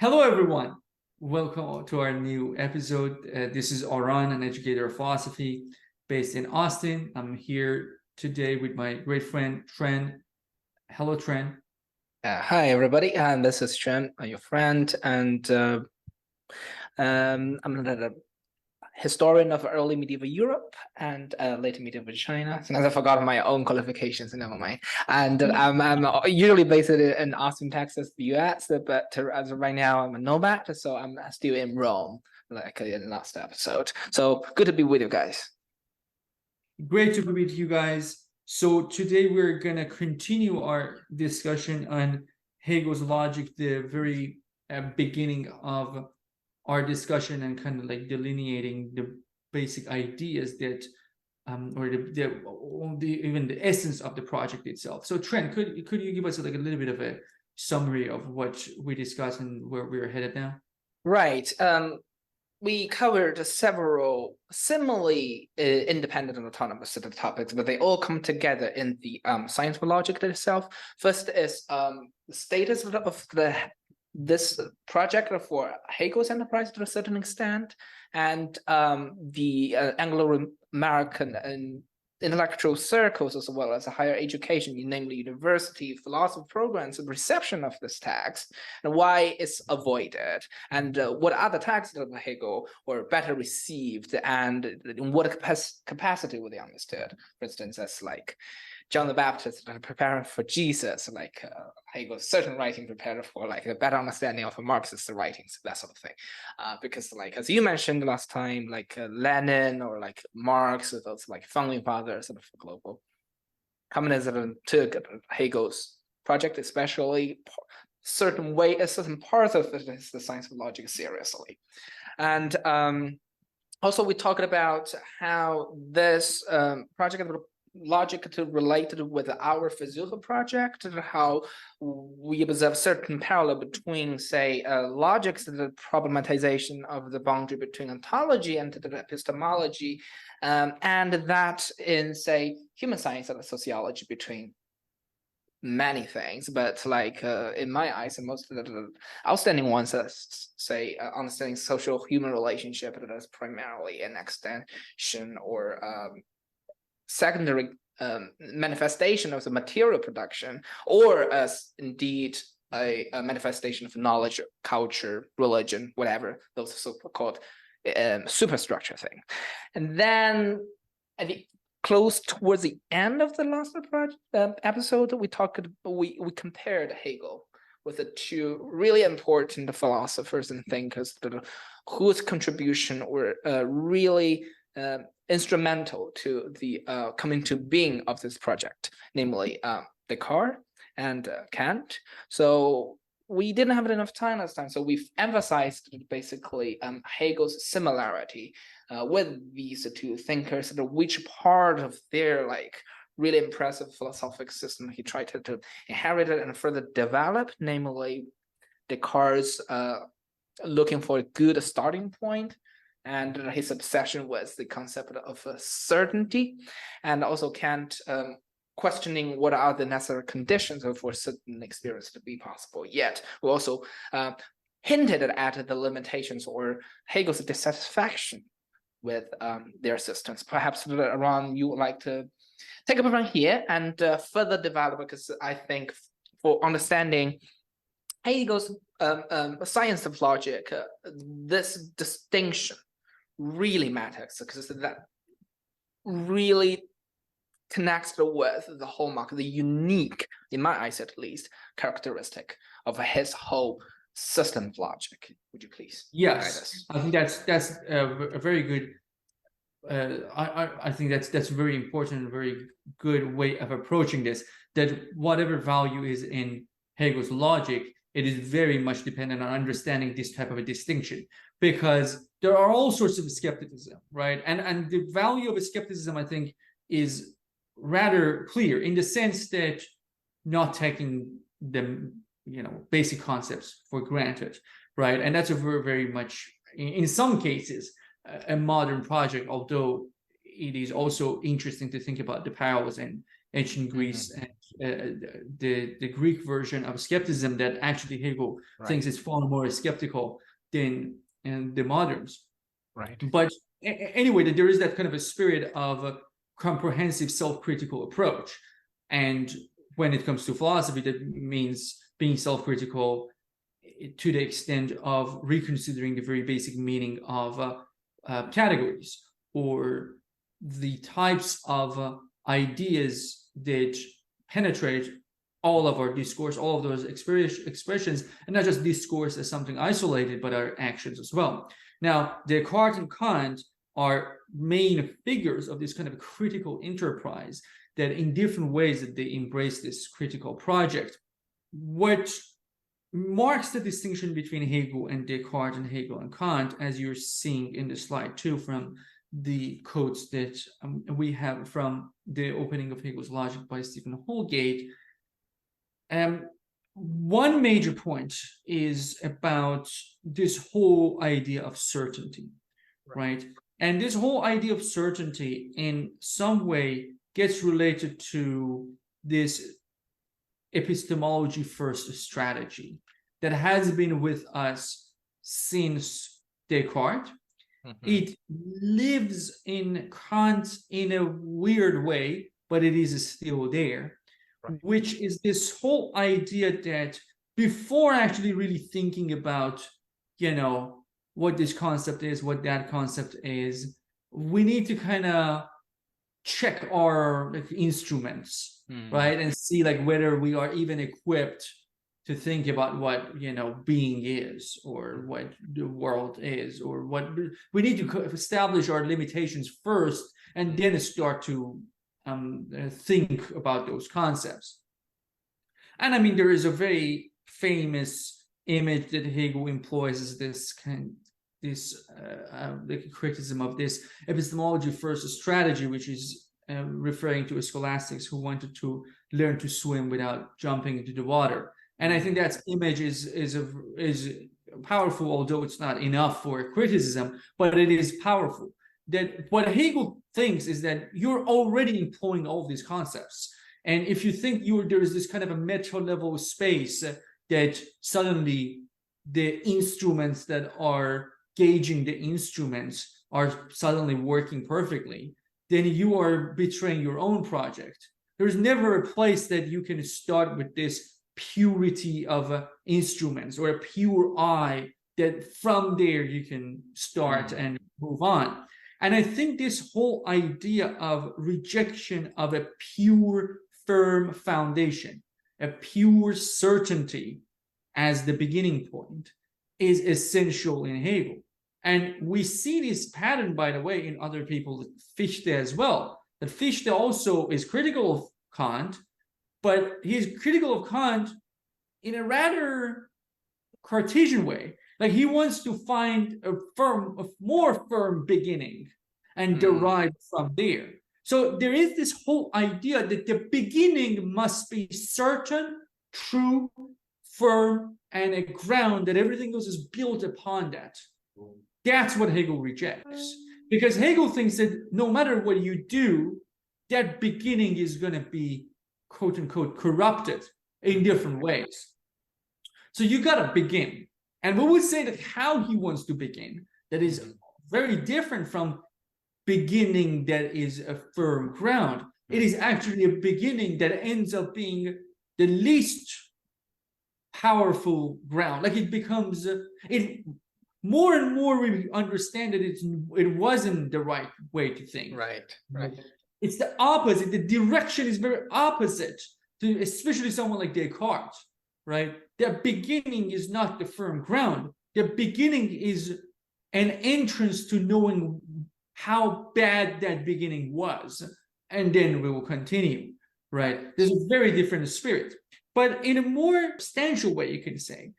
Hello, everyone. Welcome to our new episode. This is Oran, an educator of philosophy based in Austin. I'm here today with my great friend, Tren. Hello, Tren. Hi, everybody. And this is Chen, your friend, and I'm a historian of early medieval Europe and late medieval China. Sometimes I forgot my own qualifications, never mind. And I'm usually based in Austin, Texas, the US, but as of right now, I'm a nomad, so I'm still in Rome, like in the last episode. So good to be with you guys. Great to be with you guys. So today we're going to continue our discussion on Hegel's logic, the very beginning of our discussion, and kind of like delineating the basic ideas that or even the essence of the project itself. So Trent, could you give us like a little bit of a summary of what we discussed and where we're headed now? Right. We covered several similarly independent and autonomous set of topics, but they all come together in the science of logic itself. First is the status of this project for Hegel's enterprise to a certain extent, and the Anglo-American intellectual circles, as well as higher education, namely university philosophy programs, and reception of this text, and why it's avoided, and what other texts of Hegel were better received, and in what capacity were they understood. For instance, as like John the Baptist preparing for Jesus, like Hegel's certain writing prepared for like a better understanding of Marxist writings, that sort of thing. Because like, as you mentioned last time, like Lenin or like Marx, those like founding fathers of global communism took Hegel's project, especially certain parts of the science of logic seriously. And also we talked about how this project logic to relate with our Versuche project, and how we observe certain parallel between, say, logic's the problematization of the boundary between ontology and the epistemology, and that in, say, human science and sociology between many things, but like in my eyes, and most of the outstanding ones, say, understanding social human relationship, that is primarily an extension or secondary manifestation of the material production, or as indeed a manifestation of knowledge, culture, religion, whatever, those so-called superstructure thing. And then at the close towards the end of the last episode, we compared Hegel with the two really important philosophers and thinkers whose contribution were really instrumental to the coming to being of this project, namely Descartes and Kant. So we didn't have enough time last time, so we've emphasized basically Hegel's similarity with these two thinkers, and which part of their like really impressive philosophic system he tried to inherit it and further develop, namely Descartes looking for a good starting point, and his obsession with the concept of certainty, and also Kant questioning what are the necessary conditions for certain experience to be possible. Yet we also hinted at the limitations or Hegel's dissatisfaction with their systems. Perhaps Ron, you would like to take up from here and further develop, because I think for understanding Hegel's science of logic, this distinction really matters, because that really connects with the hallmark, the unique, in my eyes at least, characteristic of his whole system of logic. Would you please? Yes, I think that's a very good. I think that's a very important, very good way of approaching this. That whatever value is in Hegel's logic, it is very much dependent on understanding this type of a distinction, because there are all sorts of skepticism, right? And the value of a skepticism, I think, is rather clear in the sense that not taking the basic concepts for granted, right? And that's a very, very much, in some cases, a modern project, although it is also interesting to think about the parallels and ancient Greece and the Greek version of skepticism that actually Hegel thinks is far more skeptical than the moderns. Right. But anyway, that there is that kind of a spirit of a comprehensive self-critical approach. And when it comes to philosophy, that means being self-critical to the extent of reconsidering the very basic meaning of categories or the types of ideas that penetrate all of our discourse, all of those expressions, and not just discourse as something isolated, but our actions as well. Now, Descartes and Kant are main figures of this kind of critical enterprise that in different ways that they embrace this critical project. What marks the distinction between Hegel and Descartes and Hegel and Kant, as you're seeing in the slide too, from the quotes that we have from the opening of Hegel's Logic by Stephen Holgate. One major point is about this whole idea of certainty, right? And this whole idea of certainty in some way gets related to this epistemology first strategy that has been with us since Descartes. It lives in Kant in a weird way, but it is still there, which is this whole idea that before actually really thinking about, you know, what this concept is, what that concept is, we need to kind of check our instruments, right? And see like whether we are even equipped to think about what, you know, being is, or what the world is, or what we need to establish our limitations first, and then start to think about those concepts. And I mean, there is a very famous image that Hegel employs as this the criticism of this epistemology first strategy, which is referring to scholastics who wanted to learn to swim without jumping into the water. And I think that image is powerful, although it's not enough for criticism, but it is powerful. That what Hegel thinks is that you're already employing all of these concepts. And if you think there is this kind of a meta level space that suddenly the instruments that are gauging the instruments are suddenly working perfectly, then you are betraying your own project. There's never a place that you can start with this purity of instruments or a pure eye that from there you can start and move on. And I think this whole idea of rejection of a pure, firm foundation, a pure certainty as the beginning point is essential in Hegel. And we see this pattern, by the way, in other people, Fichte as well. That Fichte also is critical of Kant, but he's critical of Kant in a rather Cartesian way. Like he wants to find a more firm beginning and derive from there. So there is this whole idea that the beginning must be certain, true, firm, and a ground that everything else is built upon that. That's what Hegel rejects. Because Hegel thinks that no matter what you do, that beginning is going to be, quote unquote, corrupted in different ways. So you got to begin. And we would say that how he wants to begin, that is very different from beginning that is a firm ground. It is actually a beginning that ends up being the least powerful ground. Like it becomes, more and more we understand that it wasn't the right way to think. Right. It's the opposite. The direction is very opposite to especially someone like Descartes, right? The beginning is not the firm ground. The beginning is an entrance to knowing how bad that beginning was. And then we will continue, right? There's a very different spirit. But in a more substantial way, you can say,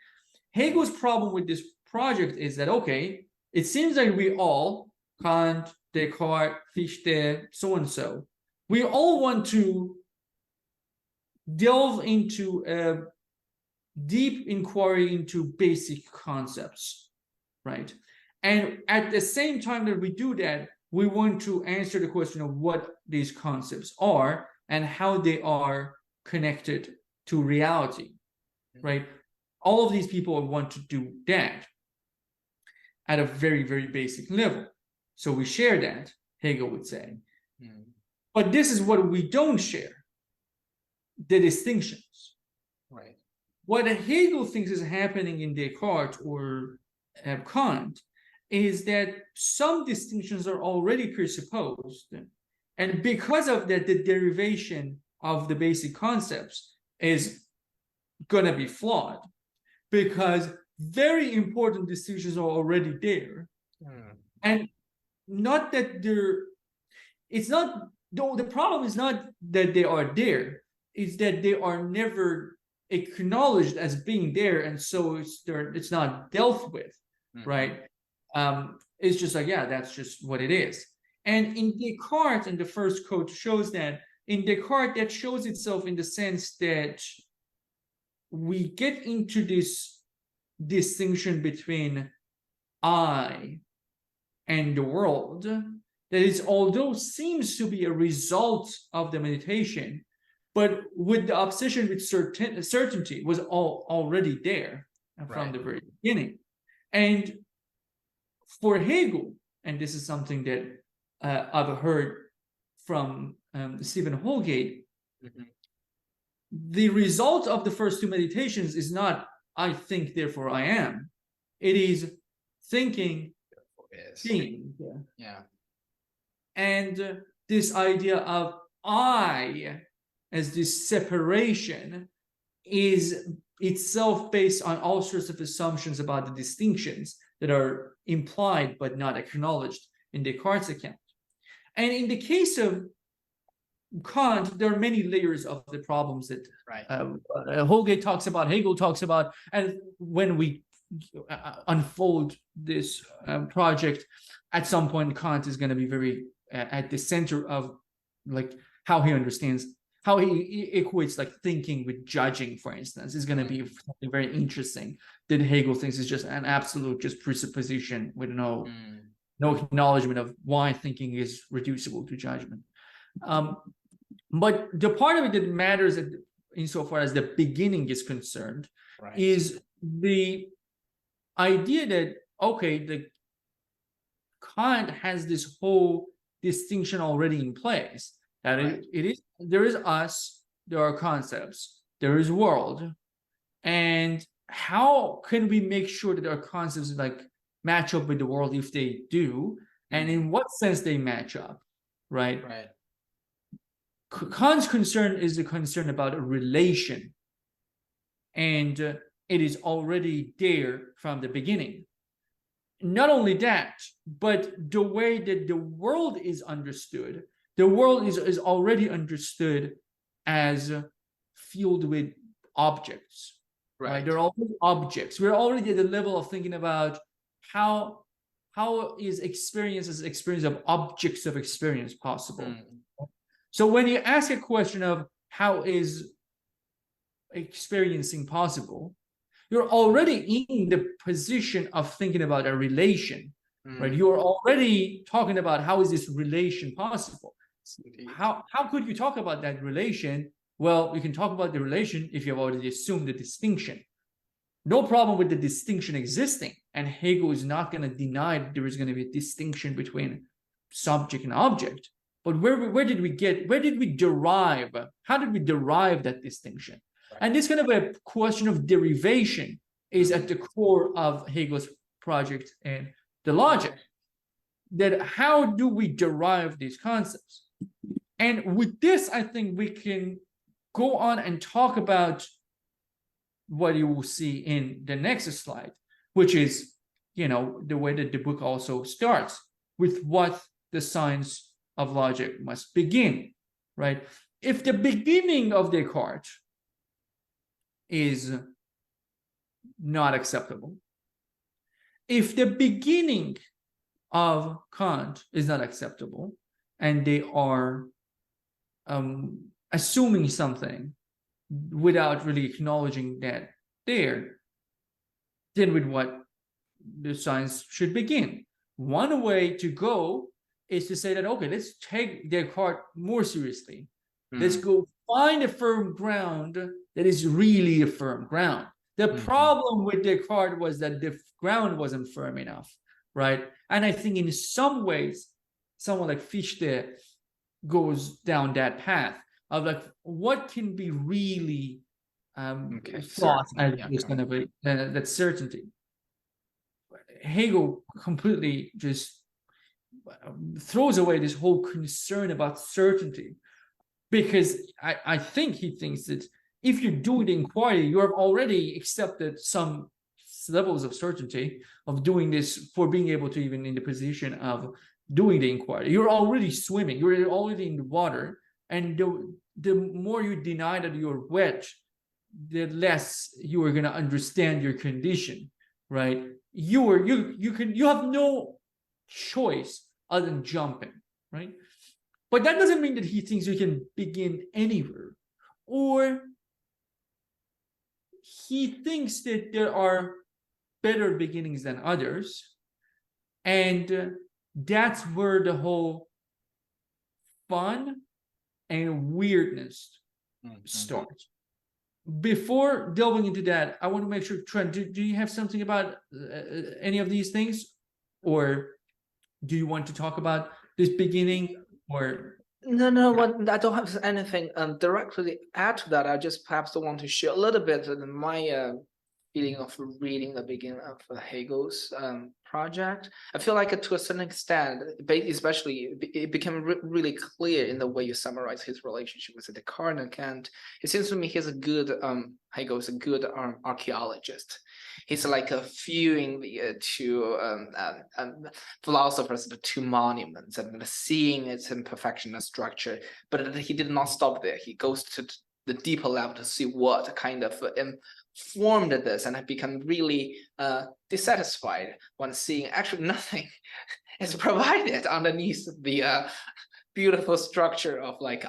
Hegel's problem with this project is that, okay, it seems like we all, Kant, Descartes, Fichte, so-and-so, we all want to delve into a deep inquiry into basic concepts, right? And at the same time that we do that, we want to answer the question of what these concepts are and how they are connected to reality, right? All of these people want to do that at a very, very basic level. So we share that, Hegel would say. But this is what we don't share, the distinctions. Right. What Hegel thinks is happening in Descartes or Kant is that some distinctions are already presupposed. And because of that, the derivation of the basic concepts is going to be flawed, because very important distinctions are already there. And not that it's not, though the problem is not that they are there, it's that they are never acknowledged as being there, and so it's not dealt with, right? It's just like, yeah, that's just what it is. And in Descartes, and the first quote shows that, in Descartes, that shows itself in the sense that we get into this distinction between I and the world, that is, although seems to be a result of the meditation, but with the obsession with certainty was already there from the very beginning. And for Hegel, and this is something that I've heard from Stephen Holgate, the result of the first two meditations is not I think, therefore I am. It is thinking, being. Yeah. And this idea of I as this separation is itself based on all sorts of assumptions about the distinctions that are implied but not acknowledged in Descartes' account. And in the case of Kant, there are many layers of the problems that Holgate talks about, Hegel talks about, and when we unfold this project, at some point Kant is going to be very at the center of like how he understands, how he equates like thinking with judging, for instance, is going to be something very interesting that Hegel thinks is just an absolute just presupposition with no acknowledgement of why thinking is reducible to judgment. But the part of it that matters insofar as the beginning is concerned is the idea that, okay, the Kant has this whole distinction already in place, that there is us, there are concepts, there is world, and how can we make sure that our concepts like match up with the world if they do, and in what sense they match up, right? Kant's concern is the concern about a relation, and it is already there from the beginning. Not only that, but the way that the world is understood, the world is already understood as filled with objects, right? They're all objects. We're already at the level of thinking about how is experience as experience of objects of experience possible. So when you ask a question of how is experiencing possible, you're already in the position of thinking about a relation, right? You're already talking about how is this relation possible. How could you talk about that relation? Well, you can talk about the relation if you've already assumed the distinction. No problem with the distinction existing, and Hegel is not going to deny that there is going to be a distinction between subject and object. But where did we derive? How did we derive that distinction? And this kind of a question of derivation is at the core of Hegel's project and the logic. That how do we derive these concepts? And with this, I think we can go on and talk about what you will see in the next slide, which is, you know, the way that the book also starts with what the science of logic must begin, right? If the beginning of Descartes is not acceptable, if the beginning of Kant is not acceptable, and they are assuming something without really acknowledging that there, then with what the science should begin. One way to go is to say that, okay, let's take Descartes more seriously. Let's go find a firm ground that is really a firm ground. The problem with Descartes was that the ground wasn't firm enough, right? And I think in some ways, someone like Fichte goes down that path of like what can be really thought as this kind of that certainty. Hegel completely just throws away this whole concern about certainty, because I think he thinks that if you do the inquiry, you have already accepted some levels of certainty of doing this for being able to even in the position of doing the inquiry. You're already swimming, you're already in the water, and the more you deny that you're wet, the less you are going to understand your condition, right? You have no choice other than jumping, right? But that doesn't mean that he thinks you can begin anywhere, or he thinks that there are better beginnings than others, and that's where the whole fun and weirdness starts. Before delving into that, I want to make sure, Trent, do you have something about any of these things, or do you want to talk about this beginning? Or no, I don't have anything directly add to that. I just perhaps want to share a little bit of my feeling of reading the beginning of Hegel's project. I feel like to a certain extent, especially it became really clear in the way you summarize his relationship with Descartes and Kant. It seems to me he's a good Hegel's a good archaeologist. He's like viewing the two philosophers, the two monuments, and seeing its imperfection and structure. But he did not stop there. He goes to the deeper level to see what kind of formed this, and I become really dissatisfied when seeing actually nothing is provided underneath the beautiful structure of like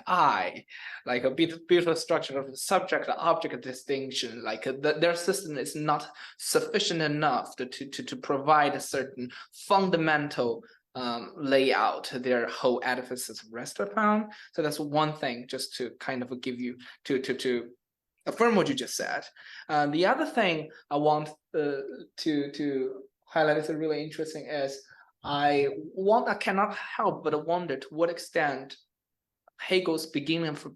like a beautiful structure of subject-object distinction. Like their system is not sufficient enough to provide a certain fundamental layout their whole edifices rest upon. So that's one thing, just to kind of give you to affirm what you just said. The other thing I want to highlight is really interesting is I cannot help but wonder to what extent Hegel's beginning of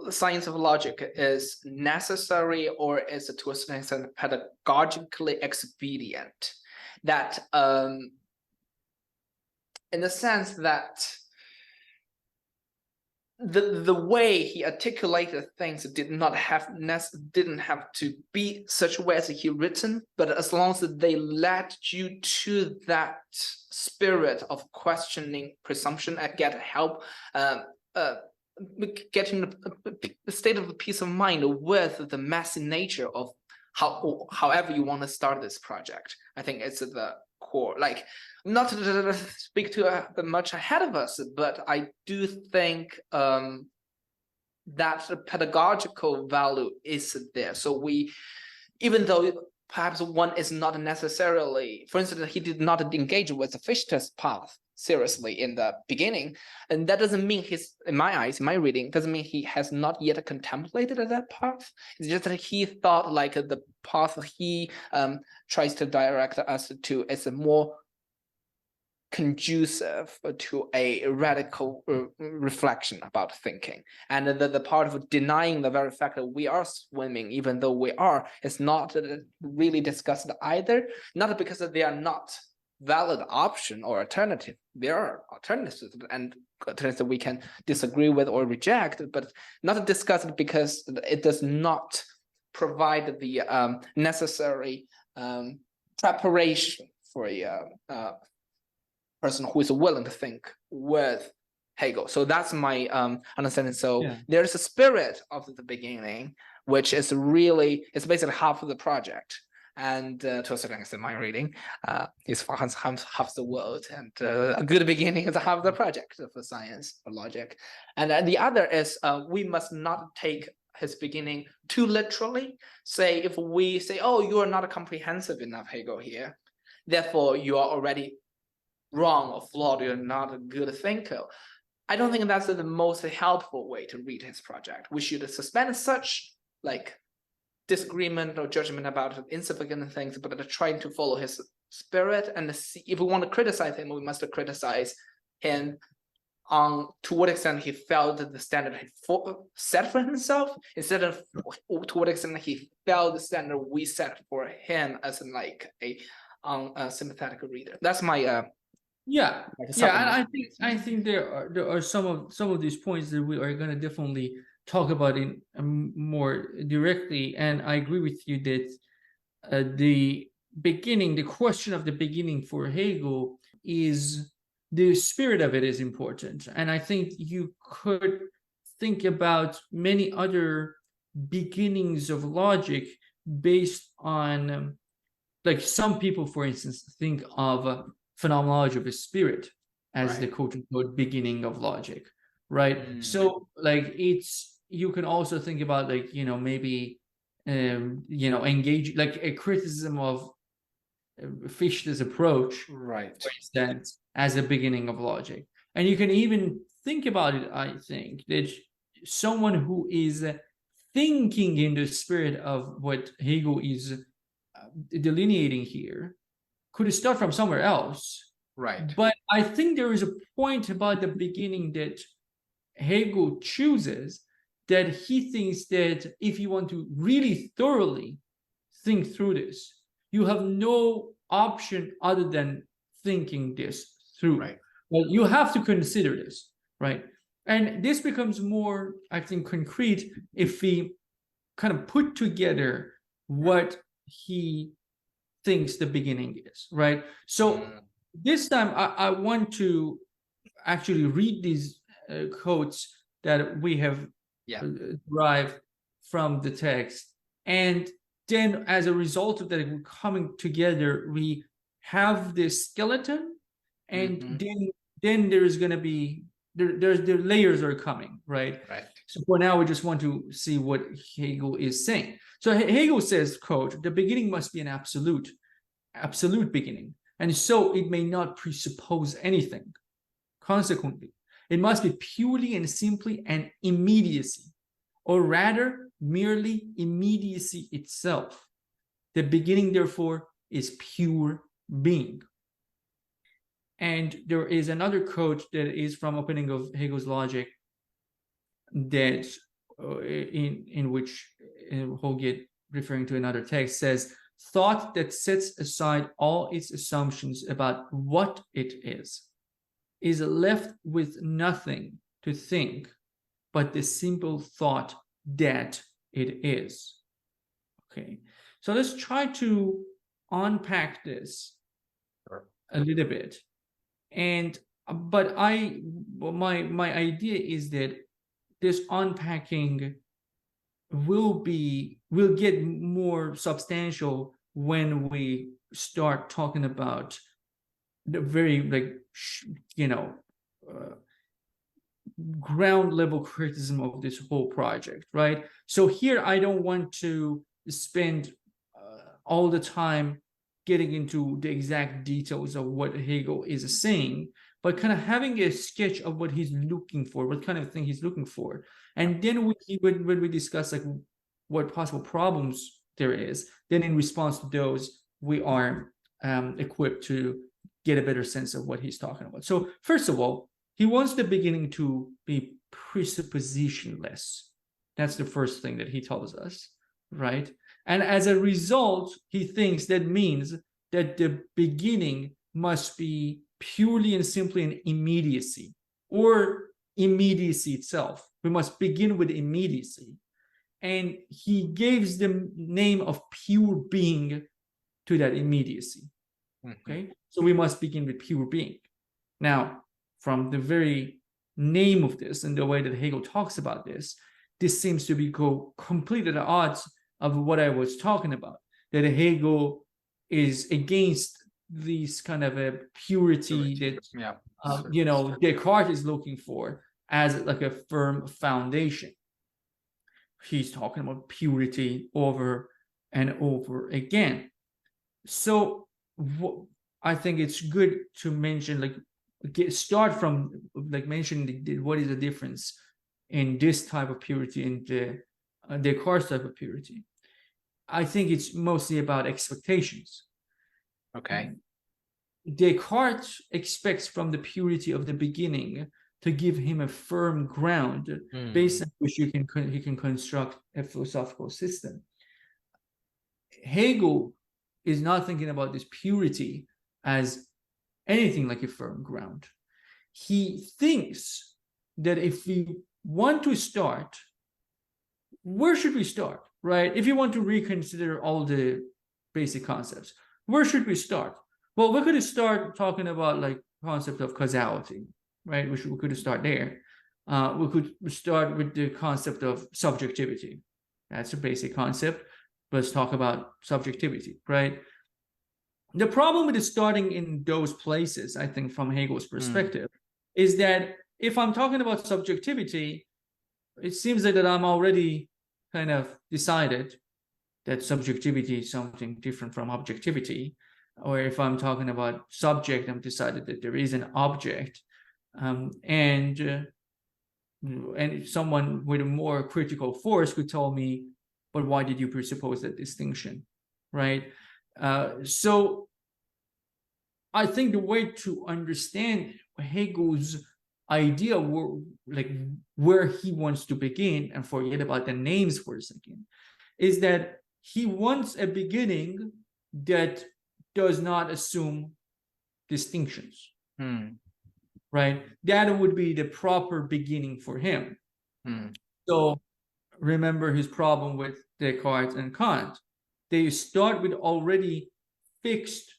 science of logic is necessary, or is it to a certain extent pedagogically expedient. That in the sense that the way he articulated things didn't have to be such a way as he written, but as long as they led you to that spirit of questioning presumption and get help, getting a state of peace of mind with the messy nature of however you want to start this project. I think it's the core. Like, not to speak too much ahead of us, but I do think that the pedagogical value is there. So even though perhaps one is not necessarily, for instance, he did not engage with the Fichte's path seriously in the beginning, and that doesn't mean in my eyes, in my reading, doesn't mean he has not yet contemplated that path. It's just that he thought like the path he tries to direct us to is a more conducive to a radical reflection about thinking, and the part of denying the very fact that we are swimming even though we are is not really discussed either, not because they are not valid option or alternative. There are alternatives and alternatives that we can disagree with or reject, but not discussed because it does not provide the necessary preparation for a person who is willing to think with Hegel. So that's my understanding. So there's a spirit of the beginning, which is it's basically half of the project. And to a certain extent, my reading is half the world, and a good beginning is half the project of the science of logic. And the other is we must not take his beginning too literally. Say, if we say, oh, you are not comprehensive enough, Hegel, here, therefore you are already wrong or flawed, you're not a good thinker. I don't think that's the most helpful way to read his project. We should suspend such like disagreement or judgment about insignificant things, but trying to follow his spirit and see if we want to criticize him, we must criticize him on to what extent he felt the standard he set for himself, instead of to what extent he felt the standard we set for him as in like a sympathetic reader. That's my yeah, like yeah, and I think there are some of these points that we are going to definitely talk about in more directly, and I agree with you that the question of the beginning for Hegel is the spirit of it is important, and I think you could think about many other beginnings of logic based on like some people, for instance, think of phenomenology of the spirit as the quote-unquote beginning of logic, right? So like you can also think about like maybe engage like a criticism of Fichte's approach, for instance, as a beginning of logic. And you can even think about it, I think, that someone who is thinking in the spirit of what Hegel is delineating here could start from somewhere else. But I think there is a point about the beginning that Hegel chooses, that he thinks that if you want to really thoroughly think through this, you have no option other than thinking this through. Well, you have to consider this, right? And this becomes more, I think, concrete if we kind of put together what he thinks the beginning is, right? So this time I want to actually read these quotes that we have derived from the text, and then as a result of that, we're coming together, we have this skeleton, and then there's going to be the layers are coming, right? So for now we just want to see what Hegel is saying. So Hegel says, quote, "The beginning must be an absolute beginning, and so it may not presuppose anything. Consequently, it must be purely and simply an immediacy, or rather merely immediacy itself. The beginning, therefore, is pure being." And there is another quote that is from opening of Hegel's Logic that in which Hegel, referring to another text, says, "Thought that sets aside all its assumptions about what it is left with nothing to think but the simple thought that it is." Okay, so let's try to unpack this a little bit. And but my idea is that this unpacking will get more substantial when we start talking about the very ground level criticism of this whole project, right? So here I don't want to spend all the time getting into the exact details of what Hegel is saying, but kind of having a sketch of what he's looking for, what kind of thing he's looking for. And then when we discuss like what possible problems there is, then in response to those, we are equipped to get a better sense of what he's talking about. So first of all, he wants the beginning to be presuppositionless. That's the first thing that he tells us, right? And as a result, he thinks that means that the beginning must be purely and simply an immediacy, or immediacy itself. We must begin with immediacy. And he gives the name of pure being to that immediacy. Okay, so we must begin with pure being. Now, from the very name of this and the way that Hegel talks about this seems to be completely at odds of what I was talking about, that Hegel is against this kind of a purity that Descartes is looking for as like a firm foundation. He's talking about purity over and over again. So I think it's good to mention like start from like mentioning what is the difference in this type of purity and the Descartes type of purity. I think it's mostly about expectations. Okay. Descartes expects from the purity of the beginning to give him a firm ground based on which he can construct a philosophical system. Hegel is not thinking about this purity as anything like a firm ground. He thinks that if we want to start, where should we start, right? If you want to reconsider all the basic concepts, where should we start? Well, we could start talking about like concept of causality, right? We could start there. We could start with the concept of subjectivity. That's a basic concept. Let's talk about subjectivity, right? The problem with starting in those places, I think, from Hegel's perspective, is that if I'm talking about subjectivity, it seems like that I'm already kind of decided that subjectivity is something different from objectivity. Or if I'm talking about subject, I'm decided that there is an object. And someone with a more critical force could tell me, but why did you presuppose that distinction, right? So I think the way to understand Hegel's idea, where he wants to begin, and forget about the names for a second, is that he wants a beginning that does not assume distinctions, right? That would be the proper beginning for him. So remember his problem with Descartes and Kant. They start with already fixed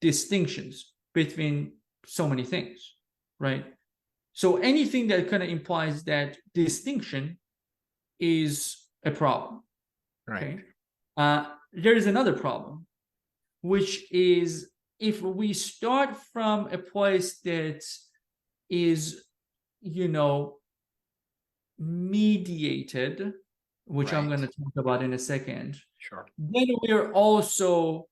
distinctions between so many things, right? So anything that kind of implies that distinction is a problem, right? Okay? There is another problem, which is if we start from a place that is, mediated, which I'm going to talk about in a second. Sure. Then we are also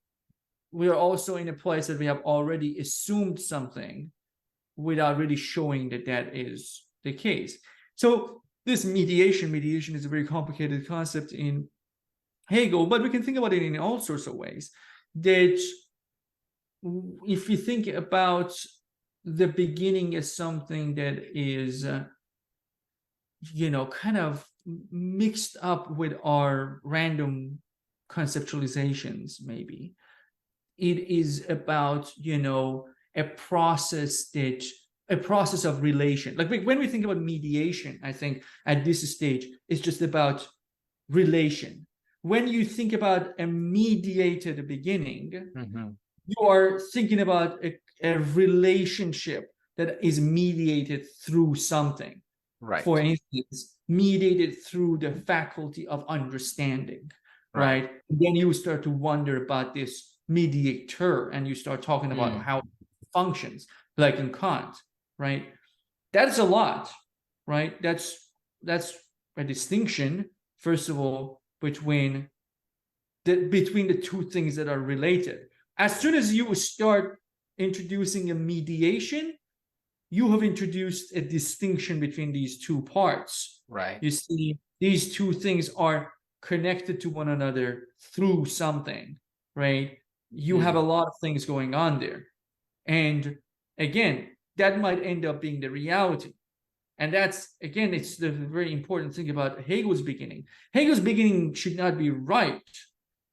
in a place that we have already assumed something without really showing that that is the case. So this mediation is a very complicated concept in Hegel, but we can think about it in all sorts of ways. That if you think about the beginning as something that is kind of mixed up with our random conceptualizations, maybe it is about a process of relation. Like when we think about mediation, I think at this stage it's just about relation. When you think about a mediated beginning, you are thinking about a relationship that is mediated through something. Right. For instance, mediated through the faculty of understanding, right? And then you start to wonder about this mediator, and you start talking about how it functions, like in Kant, right? That's a lot, right? That's a distinction, first of all, between the two things that are related. As soon as you start introducing a mediation, you have introduced a distinction between these two parts. Right. You see, these two things are connected to one another through something, right? You have a lot of things going on there. And again, that might end up being the reality. And that's, again, it's the very important thing about Hegel's beginning. Hegel's beginning should not be right.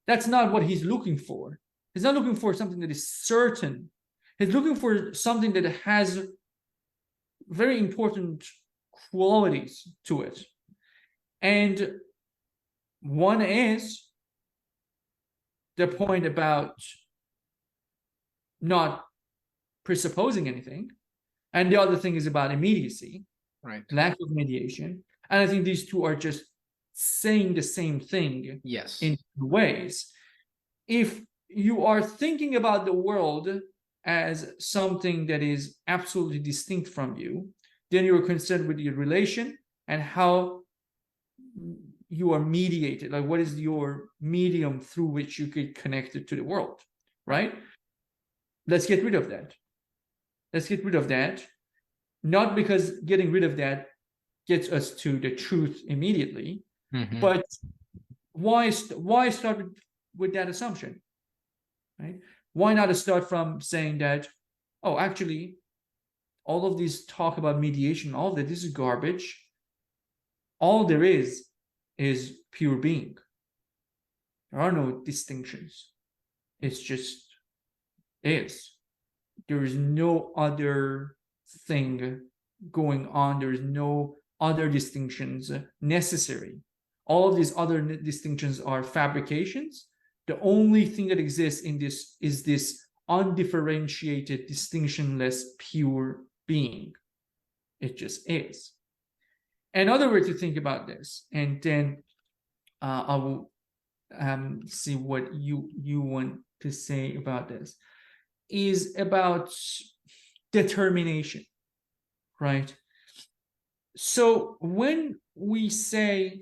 That's not what he's looking for. He's not looking for something that is certain. He's looking for something that has very important qualities to it. And one is the point about not presupposing anything. And the other thing is about immediacy, right? Lack of mediation. And I think these two are just saying the same thing, yes, in ways. If you are thinking about the world as something that is absolutely distinct from you, then you're concerned with your relation and how you are mediated. Like, what is your medium through which you get connected to the world, right? Let's get rid of that. Let's get rid of that. Not because getting rid of that gets us to the truth immediately, but why start with that assumption, right? Why not start from saying that, oh, actually, all of these talk about mediation, all of that, this is garbage. All there is pure being. There are no distinctions. It's just is. There is no other thing going on. There is no other distinctions necessary. All of these other distinctions are fabrications. The only thing that exists in this is this undifferentiated, distinctionless, pure being. It just is. Another way to think about this, and then I will see what you want to say about this, is about determination, right? So when we say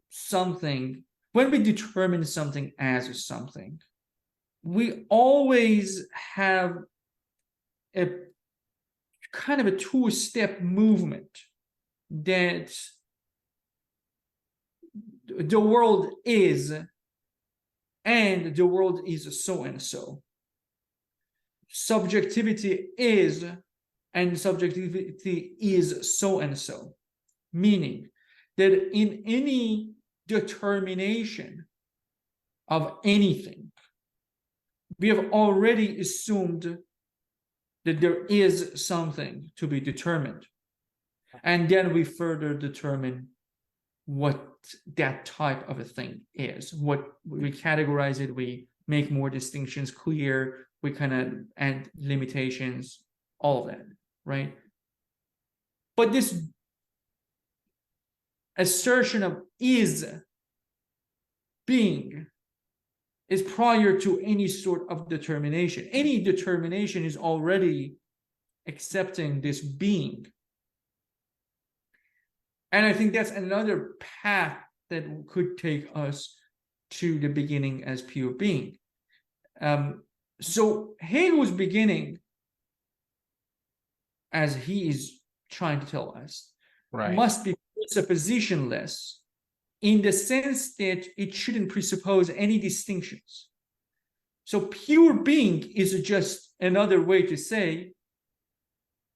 something, when we determine something as something, we always have a kind of a two-step movement that the world is, and the world is so and so. Subjectivity is, and subjectivity is so and so. Meaning that in any determination of anything, we have already assumed that there is something to be determined. And then we further determine what that type of a thing is. What we categorize it, we make more distinctions clear, we kind of add limitations, all of that, right? But this assertion of is being is prior to any sort of determination. Any determination is already accepting this being. And I think that's another path that could take us to the beginning as pure being. So Hegel's beginning, as he is trying to tell us, must be presuppositionless, in the sense that it shouldn't presuppose any distinctions. So pure being is just another way to say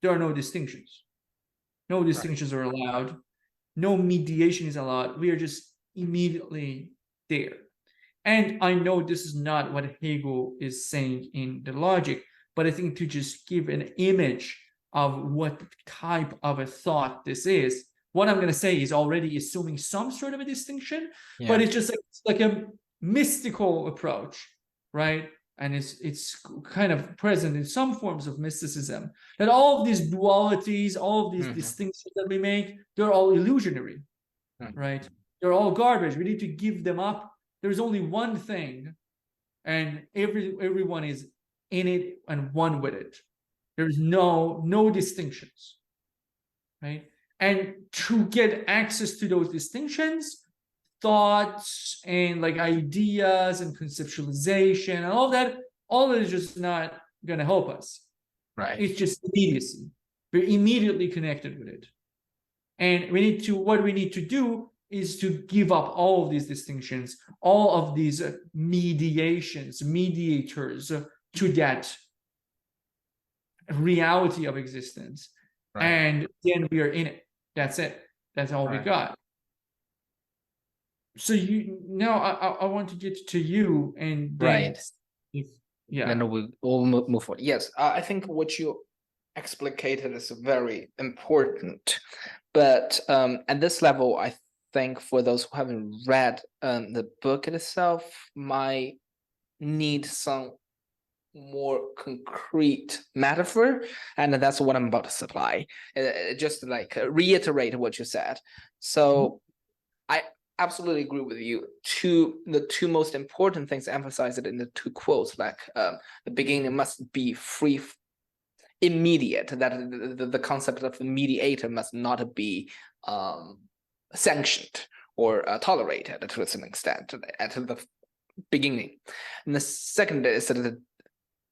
there are no distinctions. No distinctions are allowed. No mediation is allowed. We are just immediately there. And I know this is not what Hegel is saying in the logic, but I think to just give an image of what type of a thought this is, what I'm going to say is already assuming some sort of a distinction, but it's just like a mystical approach, right? And it's kind of present in some forms of mysticism, that all of these dualities, all of these distinctions that we make, they're all illusionary, right? They're all garbage. We need to give them up. There's only one thing, and everyone is in it and one with it. There's no distinctions, right? And to get access to those distinctions, thoughts and like ideas and conceptualization and all that is just not going to help us. Right. It's just immediacy. We're immediately connected with it. And what we need to do is to give up all of these distinctions, all of these mediators to that reality of existence. Right. And then we are in it. That's it. That's all we got. So I want to get to you, and then then we'll move forward. Yes, I think what you explicated is very important, but at this level, I think for those who haven't read the book itself, might need some more concrete metaphor, and that's what I'm about to supply. Just like reiterate what you said. So I absolutely agree with you. The two most important things emphasized in the two quotes, like the beginning must be free, immediate, that the concept of the mediator must not be sanctioned or tolerated to some extent at the beginning. And the second is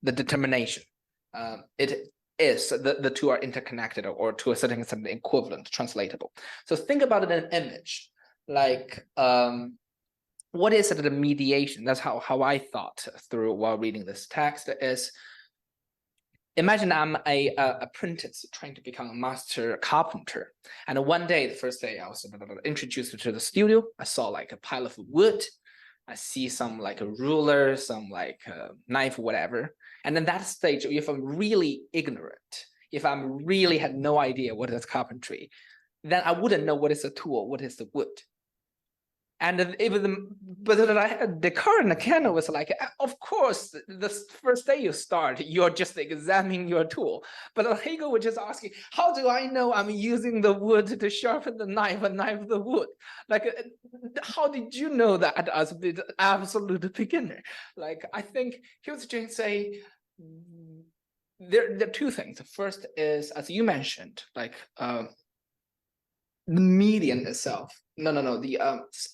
the determination. it is the two are interconnected, or to a certain extent equivalent, translatable. So think about it in an image, like what is the mediation? That's how I thought through while reading this text. Is imagine I'm a apprentice trying to become a master carpenter, and one day, the first day, I was introduced to the studio. I saw like a pile of wood. I see some like a ruler, some like a knife, whatever. And then that stage, if I'm really ignorant, if I'm really had no idea what is carpentry, then I wouldn't know what is a tool, what is the wood. And but I had Descartes and Kant was like, of course, the first day you start, you're just examining your tool. But Hegel was just asking, how do I know I'm using the wood to sharpen the knife and knife the wood? Like, how did you know that as the absolute beginner? Like, I think he was just saying, there are two things. The first is, as you mentioned, like the medium itself. No, the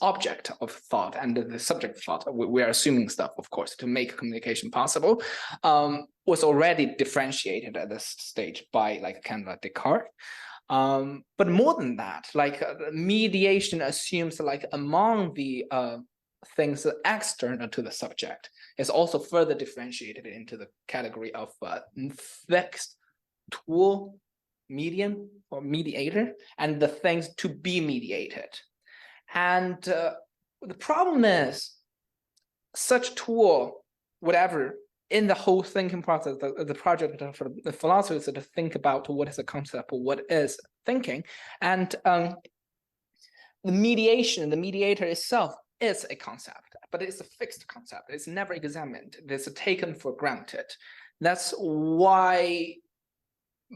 object of thought and the subject of thought, we are assuming stuff, of course, to make communication possible, was already differentiated at this stage by like kind of Descartes. But more than that, like mediation assumes like among the things external to the subject is also further differentiated into the category of fixed tool, medium or mediator, and the things to be mediated. And the problem is such tool, whatever, in the whole thinking process, the project for the philosophers to think about what is a concept or what is thinking. And the mediator itself is a concept, but it's a fixed concept. It's never examined. It's taken for granted. That's why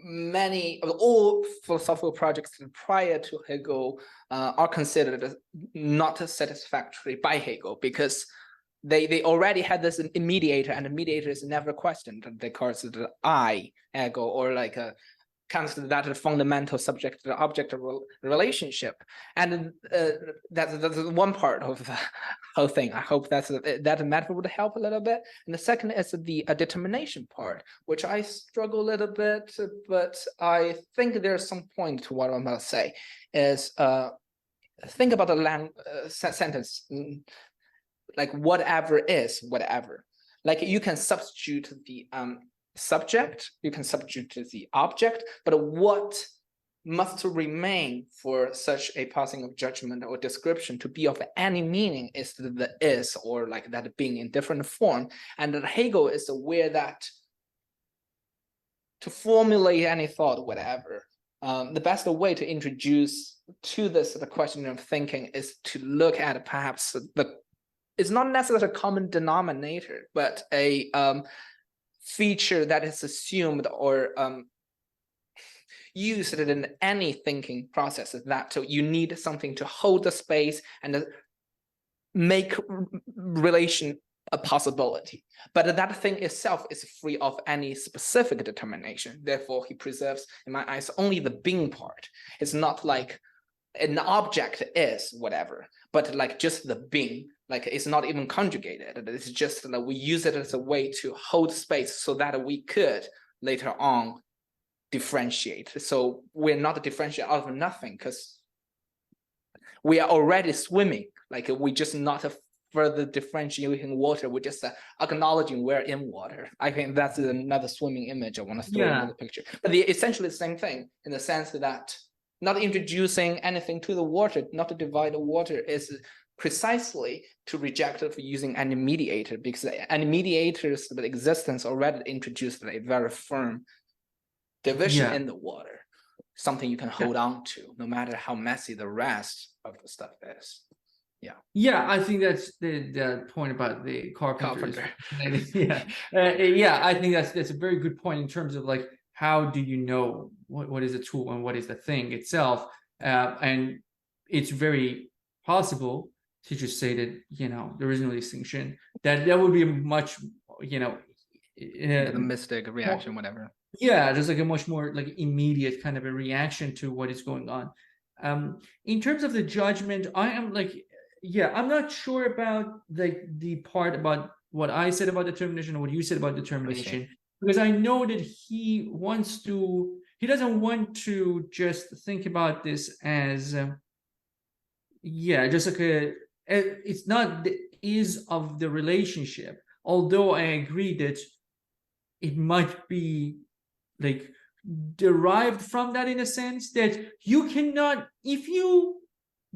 many of all philosophical projects prior to Hegel are considered not satisfactory by Hegel, because they already had this mediator, and the mediator is never questioned. Descartes the I, ego, or like a consider that a fundamental subject to object relationship. And that's one part of the whole thing. I hope that metaphor would help a little bit. And the second is the determination part, which I struggle a little bit, but I think there's some point to what I'm going to say. Is think about the sentence, like whatever is whatever. Like you can substitute the subject, you can substitute the object, but what must remain for such a passing of judgment or description to be of any meaning is the is, or like that being in different form. And that Hegel is aware that to formulate any thought, whatever, the best way to introduce to this the question of thinking is to look at perhaps it's not necessarily a common denominator, but a feature that is assumed or used in any thinking process, is that you need something to hold the space and make relation a possibility. But that thing itself is free of any specific determination. Therefore, he preserves, in my eyes, only the being part. It's not like an object is whatever, but like just the being. Like it's not even conjugated. It's just that we use it as a way to hold space so that we could later on differentiate. So we're not differentiate out of nothing, because we are already swimming. Like we just not further differentiating water. We're just acknowledging we're in water. I think that's another swimming image I want to throw into the picture. But essentially the same thing, in the sense that not introducing anything to the water, not to divide the water, is precisely to reject it for using any mediator, because any mediator's existence already introduced a very firm division in the water, something you can hold on to, no matter how messy the rest of the stuff is. Yeah, I think that's the point about the carpenter. I think that's a very good point in terms of like, how do you know what is a tool and what is the thing itself? And it's very possible to just say that, there is no distinction. That would be a much, the mystic reaction, whatever. Yeah, just like a much more like immediate kind of a reaction to what is going on. In terms of the judgment, I am like, I'm not sure about the part about what I said about determination or what you said about determination. because I know that he doesn't want to just think about this as, just like it's not the is of the relationship. Although I agree that it might be like derived from that, in a sense that you cannot, if you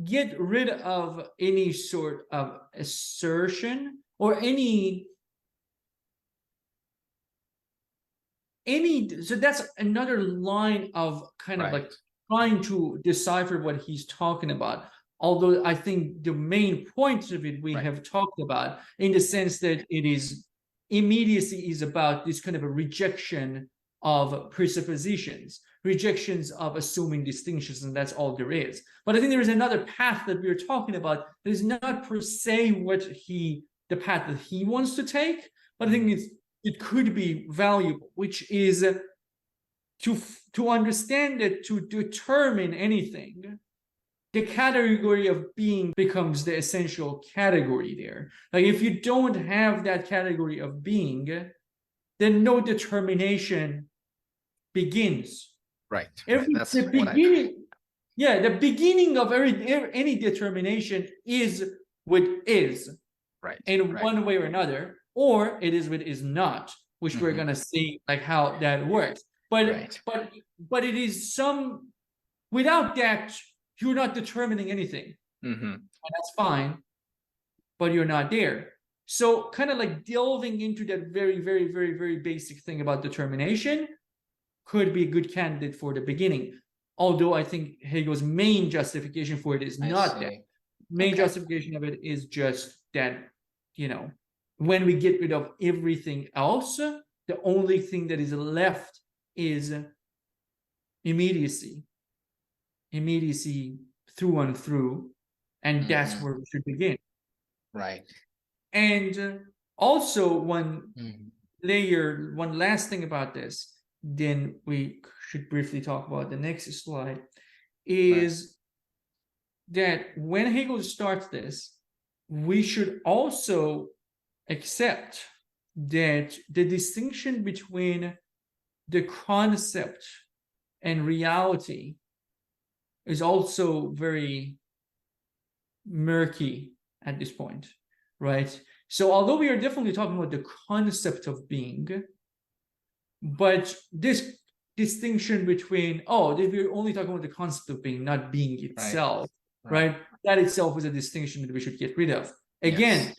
get rid of any sort of assertion or any, so that's another line of kind of like trying to decipher what he's talking about. Although I think the main point of it we have talked about, in the sense that it is, immediacy is about this kind of a rejection of presuppositions, rejections of assuming distinctions, and that's all there is. But I think there is another path that we're talking about that is not per se the path that he wants to take, but I think it could be valuable, which is to understand that to determine anything, the category of being becomes the essential category there. Like if you don't have that category of being, then no determination begins. That's the beginning, the beginning of any determination is with is, in one way or another, or it is with is not, which we're gonna see like how that works. But it is without that, you're not determining anything. And that's fine, but you're not there. So kind of like delving into that very, very, very, very basic thing about determination could be a good candidate for the beginning. Although I think Hegel's main justification for it is not that. Main justification of it is just that, when we get rid of everything else, the only thing that is left is immediacy through and through, and that's where we should begin. And also one last thing about this, then we should briefly talk about the next slide, is that when Hegel starts this, we should also accept that the distinction between the concept and reality is also very murky at this point, right? So although we are definitely talking about the concept of being, but this distinction between, we're only talking about the concept of being, not being itself, right? That itself is a distinction that we should get rid of. Again,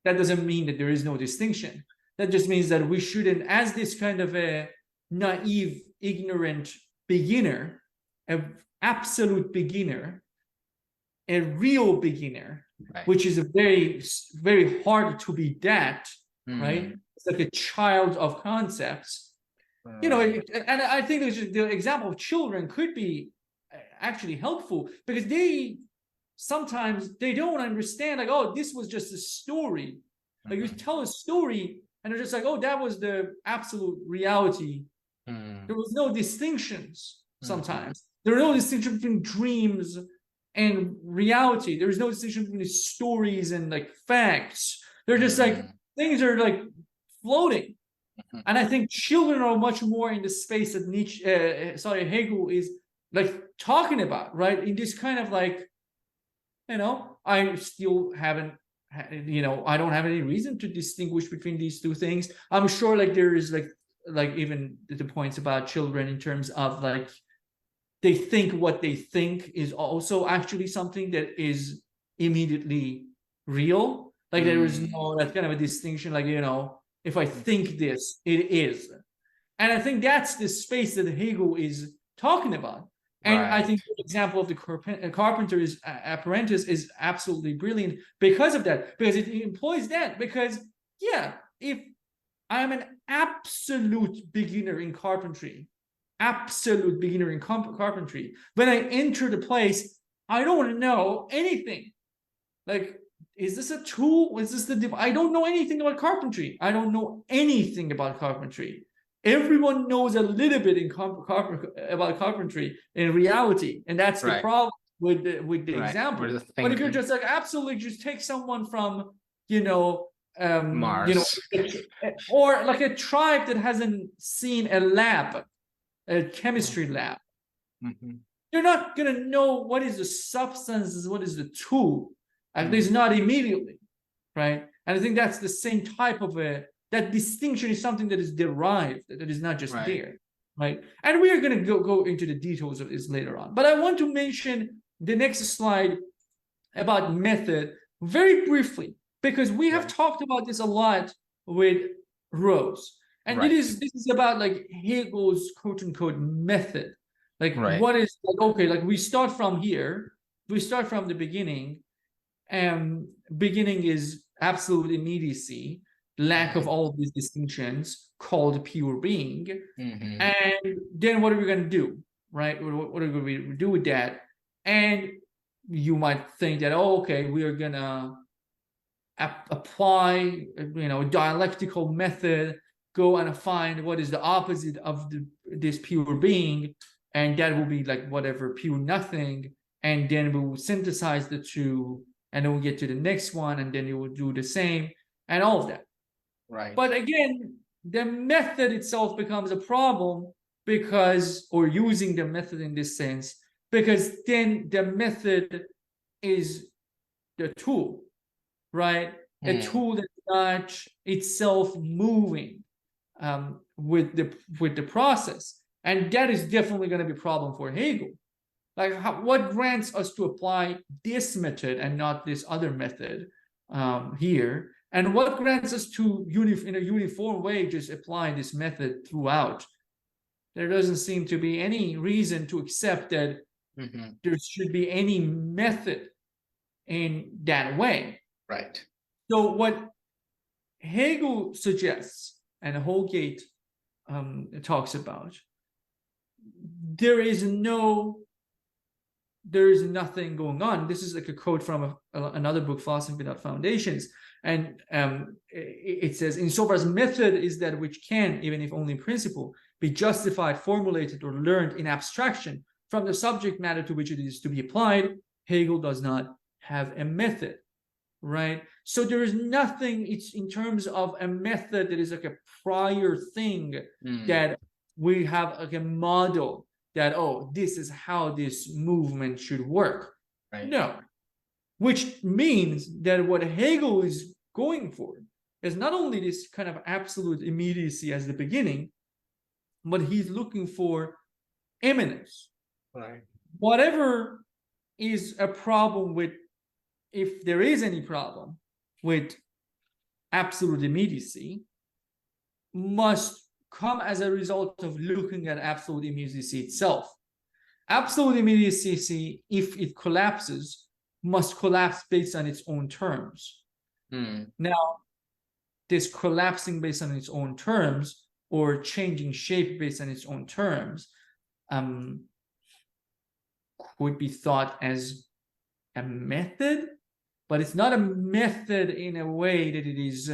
that doesn't mean that there is no distinction. That just means that we shouldn't, as this kind of a naive, ignorant beginner, an absolute beginner, a real beginner, which is a very, very hard to be that, right? It's like a child of concepts. And I think the example of children could be actually helpful, because sometimes they don't understand, like, this was just a story. Like you tell a story and they're just like, that was the absolute reality. There was no distinctions sometimes. There are no distinction between dreams and reality. There's no distinction between the stories and like facts. They're just like, things are like floating. And I think children are much more in the space that Hegel is like talking about, right? In this kind of like, I still haven't, I don't have any reason to distinguish between these two things. I'm sure like there is like even the points about children in terms of like, they think what they think is also actually something that is immediately real. Like there is no, that kind of a distinction, like, if I think this, it is. And I think that's the space that Hegel is talking about. And I think the example of the carpenter's apprentice is absolutely brilliant because of that, because it employs that. Because, if I'm an absolute beginner in carpentry, when I enter the place, I don't know anything. Like, is this a tool? Is this I don't know anything about carpentry. Everyone knows a little bit about carpentry in reality, and that's the problem with the example. But if you're just like absolutely just take someone from Mars. Or like a tribe that hasn't seen a lab, a chemistry lab. Mhm. They're not gonna know what is the substance, what is the tool, at Mm. least not immediately, right? And I think that's the same type of that distinction is something that is derived, that is not just Right. there, right? And we are gonna go into the details of this later on. But I want to mention the next slide about method very briefly, because we have Right. talked about this a lot with Rose. And Right. this is about like Hegel's quote unquote method. Like Right. what is like, okay, like we start from here, we start from the beginning, and beginning is absolute immediacy, lack of all of these distinctions called pure being. Mhm. And then what are we going to do, right? What are we going to do with that? And you might think that, oh, okay, we are going to apply, a dialectical method, go and find what is the opposite of this pure being, and that will be like whatever, pure nothing, and then we will synthesize the two, and then we'll get to the next one, and then you will do the same, and all of that. Right. But again, the method itself becomes a problem because, or using the method in this sense, because then the method is the tool, right? A tool that's not itself moving with the process, and that is definitely going to be a problem for Hegel. Like, what grants us to apply this method and not this other method here? And what grants us to, in a uniform way, just apply this method throughout? There doesn't seem to be any reason to accept that there should be any method in that way. Right. So what Hegel suggests, and Holgate talks about, there is nothing going on. This is like a quote from another book, Philosophy Without Foundations. And it says, insofar as method is that which can, even if only in principle, be justified, formulated, or learned in abstraction from the subject matter to which it is to be applied, Hegel does not have a method, right? So there is nothing, it's in terms of a method that is like a prior thing that we have like a model that, oh, this is how this movement should work. Right. No. Which means that what Hegel is going for is not only this kind of absolute immediacy as the beginning, but he's looking for immanence. Right. Whatever is a problem with, if there is any problem with absolute immediacy, must come as a result of looking at absolute immediacy itself. Absolute immediacy, if it collapses, must collapse based on its own terms. Now, this collapsing based on its own terms, or changing shape based on its own terms, could be thought as a method, but it's not a method in a way that it is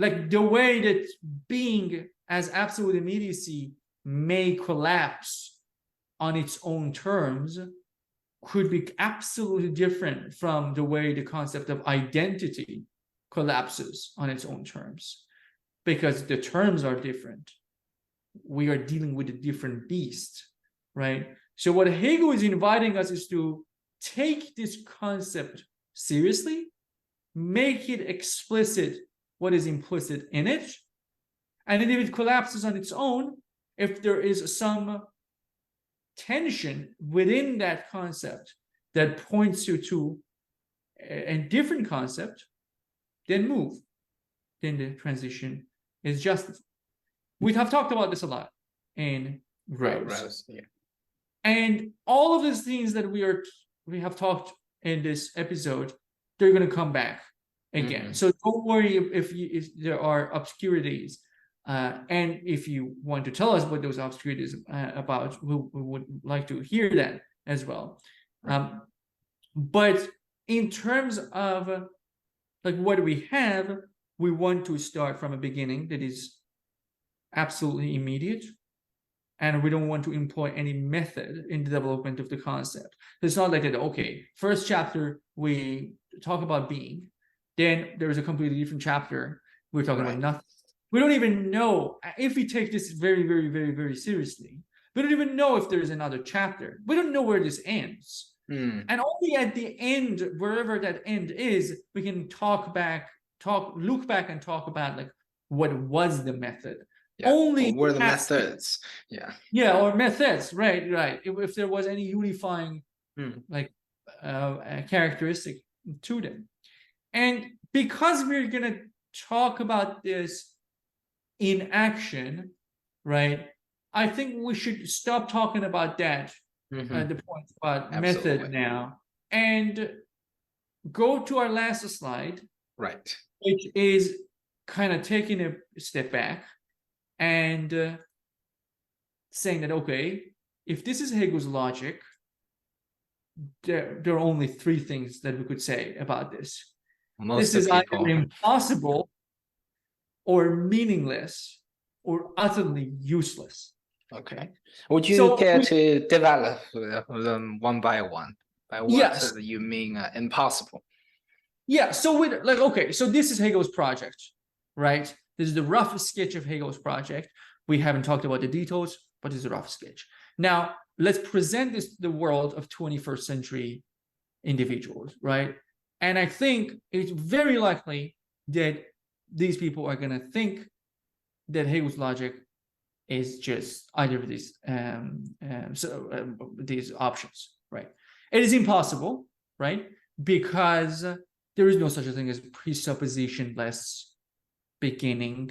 like the way that being as absolute immediacy may collapse on its own terms could be absolutely different from the way the concept of identity collapses on its own terms, because the terms are different. We are dealing with a different beast, right? So what Hegel is inviting us is to take this concept seriously, make it explicit what is implicit in it, and then if it collapses on its own, if there is some tension within that concept that points you to a different concept, then move. Then the transition is justified. We have talked about this a lot in Rose. Yeah. And all of these things that we have talked in this episode, they're going to come back again. So don't worry if there are obscurities. And if you want to tell us what those obscurities about, we would like to hear that as well. But in terms of like what we have, we want to start from a beginning that is absolutely immediate, and we don't want to employ any method in the development of the concept. It's not like that, okay, first chapter we talk about being, then there's a completely different chapter. We're talking about Right. nothing. We don't even know if we take this very, very, very, very seriously. We don't even know if there's another chapter. We don't know where this ends. And only at the end, wherever that end is, we can look back and talk about like what was the method. Yeah. Only Or were the that's- methods. Yeah. Yeah, or methods, right. If there was any unifying like characteristic to them. And because we're gonna talk about this in action, right? I think we should stop talking about that, the point about method Absolutely. now, and go to our last slide, Right. which is kind of taking a step back and saying that, okay, if this is Hegel's logic, there are only three things that we could say about this. Most This is people. either impossible or meaningless or utterly useless. Okay. Would you So care we- to develop them one by one? By what Yes. you mean impossible? Yeah, so with like, okay, so this is Hegel's project, right? This is the rough sketch of Hegel's project. We haven't talked about the details, but it's a rough sketch. Now, let's present this to the world of 21st century individuals, right? And I think it's very likely that these people are going to think that Hegel's logic is just either of these these options, right? It is impossible, right? Because there is no such a thing as presuppositionless beginning,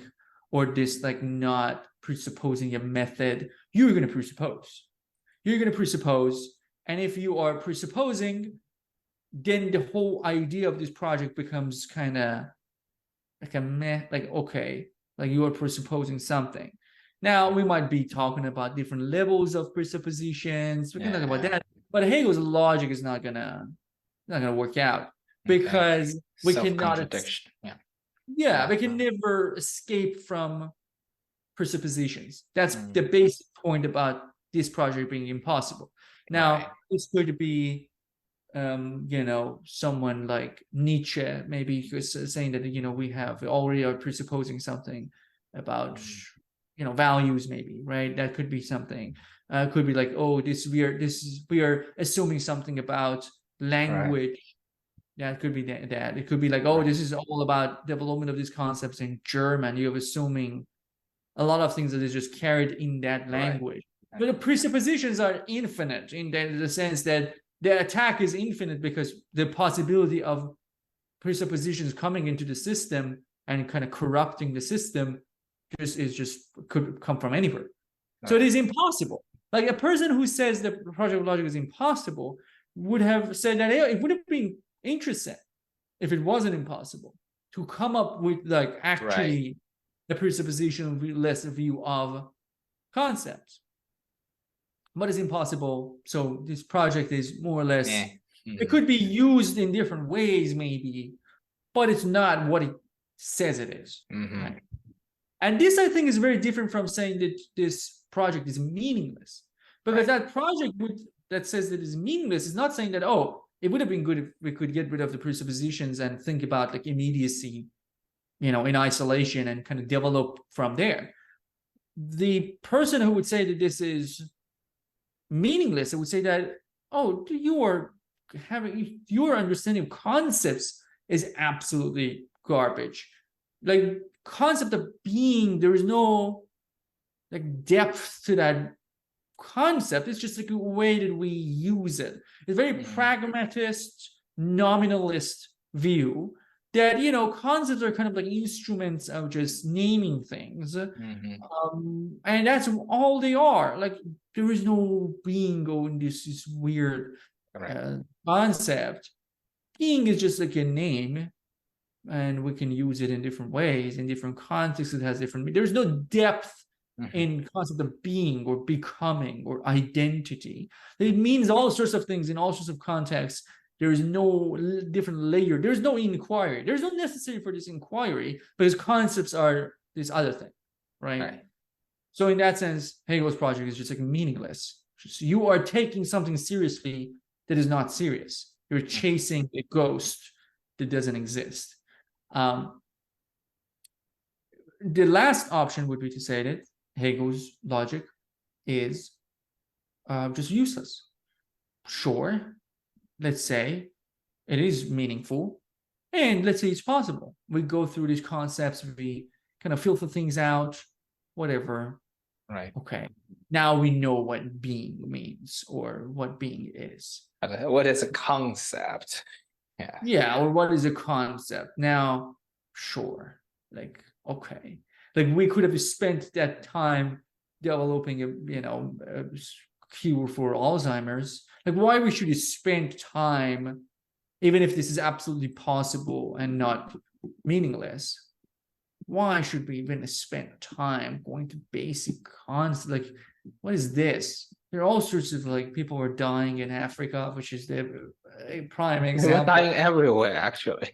or this like not presupposing a method. You're going to presuppose. You're going to presuppose, and if you are presupposing, then the whole idea of this project becomes kind of like a meh, like, okay, like you are presupposing something. Now we might be talking about different levels of presuppositions. We can talk about that, but Hegel's logic is not gonna work out because we cannot. Yeah, we can never escape from presuppositions. That's the basic point about this project being impossible. Now, it's going to be someone like Nietzsche, maybe who's saying that, we already are presupposing something about, values, maybe, right? That could be something. Could be like, oh, we are assuming something about language. Right. That could be that. It could be like, oh, this is all about development of these concepts in German. You're assuming a lot of things that is just carried in that language. Right. But the presuppositions are infinite in the sense that the attack is infinite, because the possibility of presuppositions coming into the system and kind of corrupting the system could come from anywhere. Right. So it is impossible. Like a person who says the project of logic is impossible would have said that it would have been interesting if it wasn't impossible to come up with like actually the presupposition-less view of concepts. But it's impossible. So this project is more or less, it could be used in different ways maybe, but it's not what it says it is. Right? And this, I think, is very different from saying that this project is meaningless, because that project that says that it's meaningless is not saying that, oh, it would have been good if we could get rid of the presuppositions and think about like immediacy, in isolation, and kind of develop from there. The person who would say that this is meaningless, it would say that, oh, your understanding of concepts is absolutely garbage. Like concept of being, there is no like depth to that concept. It's just like a way that we use it. It's very pragmatist, nominalist view that, concepts are kind of like instruments of just naming things. And that's all they are. Like there is no being in this weird concept. Being is just like a name, and we can use it in different ways, in different contexts. It has different, there's no depth in concept of being or becoming or identity. It means all sorts of things in all sorts of contexts. There is no different layer. There's no inquiry. There's no necessary for this inquiry, because concepts are this other thing, right? So in that sense, Hegel's project is just like meaningless. You are taking something seriously that is not serious. You're chasing a ghost that doesn't exist. The last option would be to say that Hegel's logic is just useless. Sure, let's say it is meaningful, and let's say it's possible. We go through these concepts, we kind of filter things out, whatever. Right. Okay. Now we know what being means or what being is. What is a concept? Yeah. Yeah, or what is a concept? Now, sure. Like, okay. Like we could have spent that time developing a cure for Alzheimer's. Like why we should spend time, even if this is absolutely possible and not meaningless, why should we even spend time going to basic concepts? Like, what is this? There are all sorts of like people are dying in Africa, which is the prime We're example. dying everywhere, actually.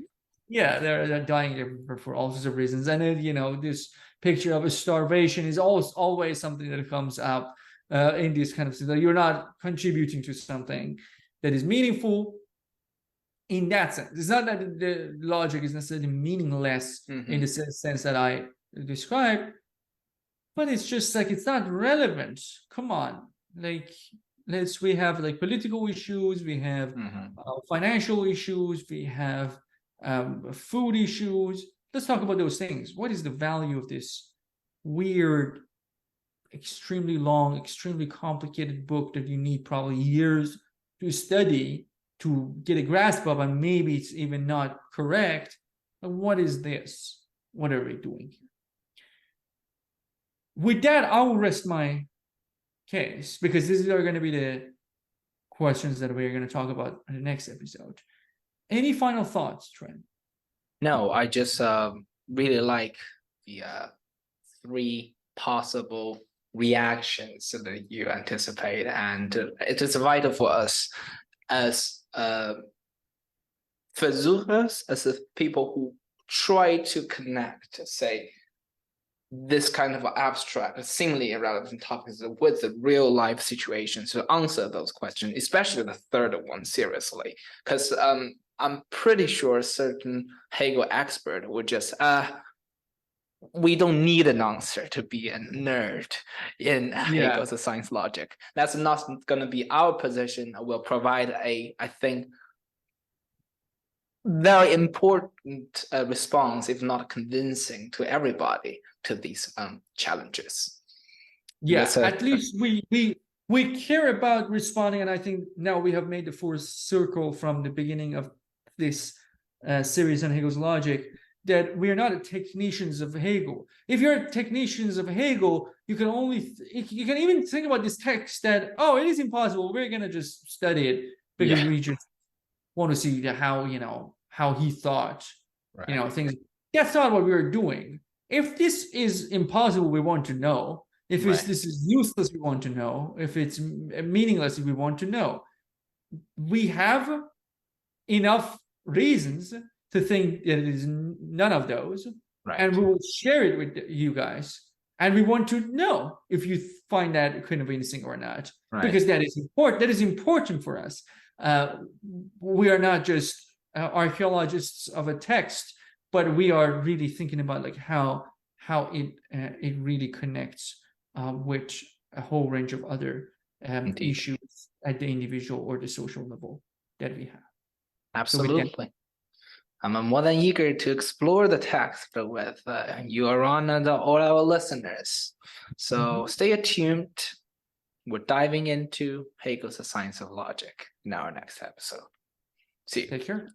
Yeah, they're dying for all sorts of reasons. And then, this picture of a starvation is always something that comes up in this kind of thing. That you're not contributing to something that is meaningful in that sense. It's not that the logic is necessarily meaningless in the sense that I described, but it's just like it's not relevant. Come on, like we have like political issues, we have financial issues, we have food issues. Let's talk about those things. What is the value of this weird, extremely long, extremely complicated book that you need probably years to study to get a grasp of, and maybe it's even not correct? What is this? What are we doing here? With that, I will rest my case, because these are going to be the questions that we're going to talk about in the next episode. Any final thoughts, Trent? No, I just really like the 3 possible reactions that you anticipate, and it is vital for us as Versuchers, as people who try to connect, say, this kind of abstract, seemingly irrelevant topics with the real life situations to answer those questions, especially the third one, seriously. Because I'm pretty sure a certain Hegel expert would just, we don't need an answer to be a nerd in Hegel's science logic. That's not going to be our position. We'll provide I think, very important response, if not convincing to everybody, to these challenges. Yeah, at least we care about responding, and I think now we have made the full circle from the beginning of this series on Hegel's logic, that we are not technicians of Hegel. If you're technicians of Hegel, you can even think about this text that, oh, it is impossible, we're gonna just study it because we just want to see how he thought, things. That's not what we are doing. If this is impossible, we want to know. If this is useless, we want to know. If it's meaningless, we want to know. We have enough reasons to think that it is none of those, and we will share it with you guys. And we want to know if you find that convincing or not, because that is important. That is important for us. We are not just archaeologists of a text, but we are really thinking about like how it really connects with a whole range of other issues at the individual or the social level that we have. Absolutely. I'm more than eager to explore the text with you, Aaron, and all our listeners. So stay tuned. We're diving into Hegel's Science of Logic in our next episode. See you. Take care.